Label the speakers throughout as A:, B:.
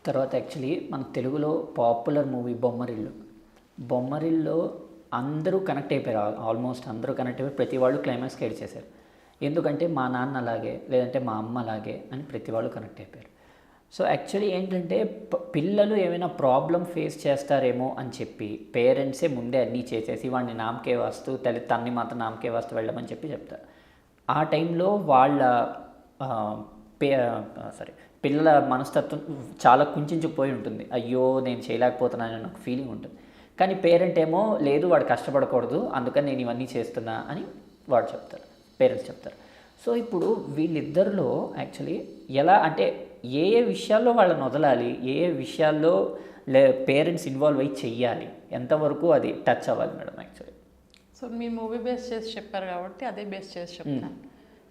A: తర్వాత యాక్చువల్లీ మన తెలుగులో పాపులర్ మూవీ బొమ్మరిల్లో అందరూ కనెక్ట్ అయిపోయారు. ఆల్మోస్ట్ అందరూ కనెక్ట్ అయిపోయి ప్రతి వాళ్ళు క్లైమాక్స్కి ఏడ్చేశారు. ఎందుకంటే మా నాన్న అలాగే, లేదంటే మా అమ్మ అలాగే అని ప్రతి వాళ్ళు కనెక్ట్ అయిపోయారు. సో యాక్చువల్లీ ఏంటంటే పిల్లలు ఏమైనా ప్రాబ్లం ఫేస్ చేస్తారేమో అని చెప్పి పేరెంట్సే ముందే అన్నీ చేసేసి వాడిని నామకే వాస్తు తన్ని మాత్రం నామకే వాస్తు వెళ్ళమని చెప్తారు. ఆ టైంలో వాళ్ళ పిల్లల మనస్తత్వం చాలా కుంచుకుపోయి ఉంటుంది. అయ్యో నేను చేయలేకపోతున్నాను అని ఒక ఫీలింగ్ ఉంటుంది. కానీ పేరెంట్ ఏమో లేదు వాడు కష్టపడకూడదు అందుకని నేను ఇవన్నీ చేస్తున్నా అని పేరెంట్స్ చెప్తారు. సో ఇప్పుడు వీళ్ళిద్దరిలో యాక్చువల్లీ ఎలా అంటే ఏ విషయాల్లో వాళ్ళని వదలాలి, ఏ విషయాల్లో పేరెంట్స్ ఇన్వాల్వ్ అయ్యి చెయ్యాలి, ఎంతవరకు అది టచ్ అవ్వాలి మేడం యాక్చువల్లీ?
B: సో మీ మూవీ బేస్ చేసి చెప్పారు కాబట్టి అదే బేస్ చేసి చెప్తాను.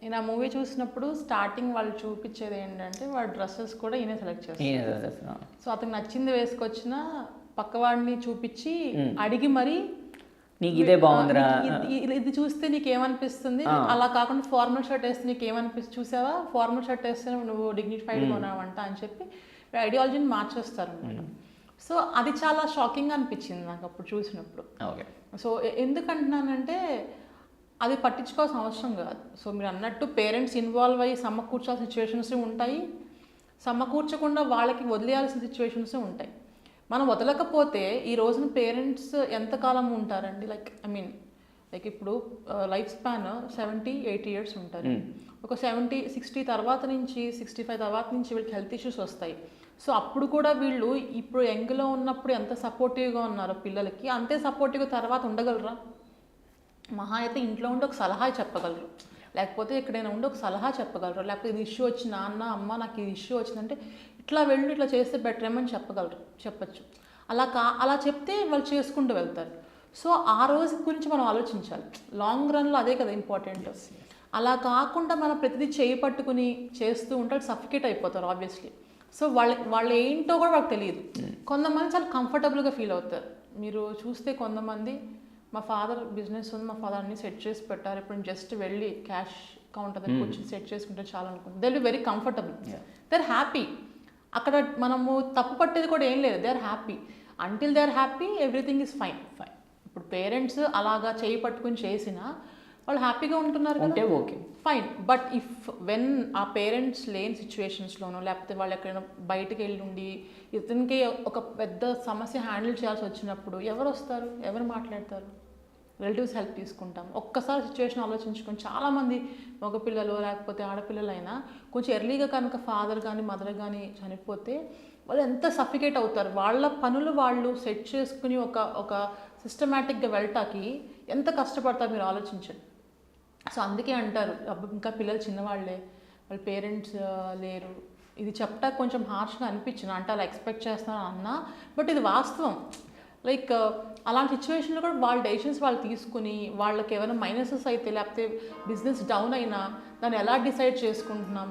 B: నేను ఆ మూవీ చూసినప్పుడు స్టార్టింగ్ వాళ్ళు చూపించేది ఏంటంటే వాడు డ్రెస్సెస్ కూడా ఈయన సెలెక్ట్ చేస్తారు. సో అతనికి నచ్చింది వేసుకొచ్చిన పక్కవాడిని చూపించి అడిగి మరి
A: నీకు ఇదే బాగుందిరా,
B: ఇది చూస్తే నీకేమనిపిస్తుంది, అలా కాకుండా ఫార్మల్ షర్ట్ వేస్తే నీకేమనిపిస్తుంది, చూసావా ఫార్మల్ షర్ట్ వేస్తే నువ్వు డిగ్నిఫైడ్గా ఉన్నావంట అని చెప్పి ఐడియాలజీని మార్చేస్తారు అనమాట. సో అది చాలా షాకింగ్గా అనిపించింది నాకు అప్పుడు చూసినప్పుడు. సో ఎందుకంటున్నానంటే అది పట్టించుకోవాల్సిన అవసరం కాదు. సో మీరు అన్నట్టు పేరెంట్స్ ఇన్వాల్వ్ అయ్యి సమకూర్చాల్సిన సిచ్యువేషన్స్ ఉంటాయి, సమకూర్చకుండా వాళ్ళకి వదిలేయాల్సిన సిచ్యువేషన్స్ ఉంటాయి. మనం వదలకపోతే ఈ రోజున పేరెంట్స్ ఎంతకాలం ఉంటారండి? లైక్ ఇప్పుడు లైఫ్ స్పాన్ 70-80 years ఉంటారు. ఒక 70-60 తర్వాత నుంచి 65 తర్వాత నుంచి వీళ్ళకి హెల్త్ ఇష్యూస్ వస్తాయి. సో అప్పుడు కూడా వీళ్ళు ఇప్పుడు యంగ్లో ఉన్నప్పుడు ఎంత సపోర్టివ్గా ఉన్నారో పిల్లలకి అంతే సపోర్టివ్గా తర్వాత ఉండగలరా? మహా అయితే ఇంట్లో ఉండి ఒక సలహా చెప్పగలరు, లేకపోతే ఎక్కడైనా ఉండి ఒక సలహా చెప్పగలరు, లేకపోతే ఇది ఇష్యూ వచ్చి నాన్న అమ్మ నాకు ఇది ఇష్యూ వచ్చిందంటే ఇట్లా వెళ్ళు ఇట్లా చేస్తే బెటర్ ఏమని చెప్పచ్చు. అలా చెప్తే వాళ్ళు చేసుకుంటూ వెళ్తారు. సో ఆ రోజు గురించి మనం ఆలోచించాలి. లాంగ్ రన్లో అదే కదా ఇంపార్టెంట్. అలా కాకుండా మనం ప్రతిదీ చేయి పట్టుకుని చేస్తూ ఉంటే సఫికేట్ అయిపోతారు ఆబ్వియస్లీ. సో వాళ్ళు ఏంటో కూడా వాళ్ళకి తెలియదు. కొంతమంది చాలా కంఫర్టబుల్గా ఫీల్ అవుతారు. మీరు చూస్తే కొంతమంది మా ఫాదర్ బిజినెస్ ఉంది, మా ఫాదర్ అన్ని సెట్ చేసి పెట్టారు, ఇప్పుడు జస్ట్ వెళ్ళి క్యాష్ కౌంటర్ దగ్గర వచ్చి సెట్ చేసుకుంటే చాలా అనుకుంటుంది. They will be very comfortable, they are happy. అక్కడ మనము తప్పు పట్టేది కూడా ఏం లేదు, they are happy. Until they are happy everything is fine. ఇప్పుడు పేరెంట్స్ అలాగా చేయి పట్టుకుని చేసినా వాళ్ళు హ్యాపీగా ఉంటున్నారు అంటే ఓకే ఫైన్. బట్ వెన్ ఆ పేరెంట్స్ లేని సిచ్యువేషన్స్లోనో లేకపోతే వాళ్ళు ఎక్కడైనా బయటకు వెళ్ళి ఉండి ఇతనికి ఒక పెద్ద సమస్య హ్యాండిల్ చేయాల్సి వచ్చినప్పుడు ఎవరు వస్తారు, ఎవరు మాట్లాడతారు? రిలేటివ్స్ హెల్ప్ తీసుకుంటాం. ఒక్కసారి సిచ్యువేషన్ ఆలోచించుకొని చాలామంది మగపిల్లలు లేకపోతే ఆడపిల్లలైనా కొంచెం ఎర్లీగా కనుక ఫాదర్ కానీ మదర్ కానీ చనిపోతే వాళ్ళు ఎంత సఫికేట్ అవుతారు. వాళ్ళ పనులు వాళ్ళు సెట్ చేసుకుని ఒక సిస్టమేటిక్గా వెళ్ళటానికి ఎంత కష్టపడతారు మీరు ఆలోచించండి. సో అందుకే అంటారు ఇంకా పిల్లలు చిన్నవాళ్ళే, వాళ్ళ పేరెంట్స్ లేరు. ఇది చెప్పటానికి కొంచెం హార్ష్గా అనిపించింది, అంటే అలా ఎక్స్పెక్ట్ చేస్తాను అన్నా, బట్ ఇది వాస్తవం. లైక్ అలాంటి సిచ్యువేషన్లో కూడా వాళ్ళ డెసిషన్స్ వాళ్ళు తీసుకుని వాళ్ళకి ఏమైనా మైనసెస్ అయితే లేకపోతే బిజినెస్ డౌన్ అయినా దాన్ని ఎలా డిసైడ్ చేసుకుంటున్నాం